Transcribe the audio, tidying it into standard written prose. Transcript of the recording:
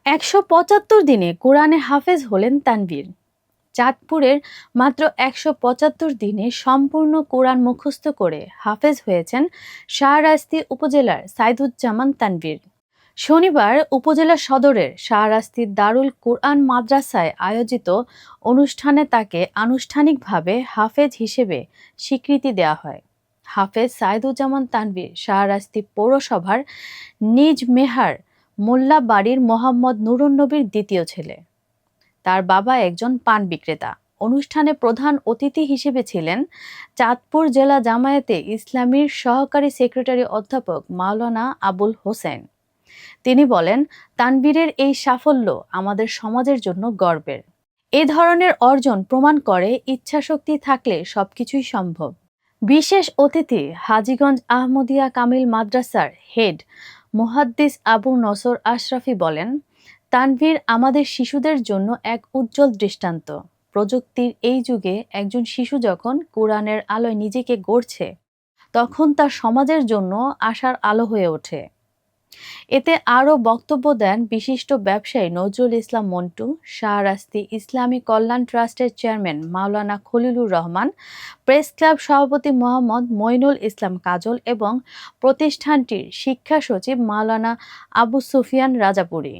১৭৫ দিনে কোরআনে হাফেজ হলেন তানভীর। চাঁদপুরের মাত্র ১৭৫ দিনে সম্পূর্ণ কোরআন মুখস্থ করে হাফেজ হয়েছেন শাহরাস্তি উপজেলার সাইদুজ্জামান তানভীর। শনিবার উপজেলা সদরের শাহরাস্তি দারুল কোরআন মাদ্রাসায় আয়োজিত অনুষ্ঠানে তাকে আনুষ্ঠানিকভাবে হাফেজ হিসেবে স্বীকৃতি দেওয়া হয়। হাফেজ সাইদুজ্জামান তানভীর শাহরাস্তি পৌরসভার নিজ মেহার মোল্লা বাড়ির মোহাম্মদ নুরুন্নবীর দ্বিতীয় ছেলে। তার বাবা একজন পান বিক্রেতা। অনুষ্ঠানে প্রধান অতিথি হিসেবে ছিলেন চাঁদপুর জেলা জামায়াতে ইসলামীর সহকারী সেক্রেটারি অধ্যাপক মাওলানা আবুল হোসেন। তিনি বলেন, তানভীরের এই সাফল্য আমাদের সমাজের জন্য গর্বের। এ ধরনের অর্জন প্রমাণ করে ইচ্ছাশক্তি থাকলে সবকিছুই সম্ভব। বিশেষ অতিথি হাজীগঞ্জ আহমদিয়া কামিল মাদ্রাসার হেড মুহাদ্দিস আবু নসর আশরাফী বলেন, তানভীর আমাদের শিশুদের জন্য এক উজ্জ্বল দৃষ্টান্ত। প্রযুক্তির এই যুগে একজন শিশু যখন কোরআনের আলোয় নিজেকে গড়ছে, তখন তা সমাজের জন্য আশার আলো হয়ে ওঠে। এতে আরও বক্তব্য দেন বিশিষ্ট ব্যবসায়ী নজরুল ইসলাম মন্টু, শাহরাস্তি ইসলামী কল্যাণ ট্রাস্টের চেয়ারম্যান মাওলানা খলিলুর রহমান, প্রেস ক্লাব সভাপতি মোহাম্মদ মঈনুল ইসলাম কাজল এবং প্রতিষ্ঠানটির শিক্ষা সচিব মাওলানা আবু সুফিয়ান রাজাপুরী।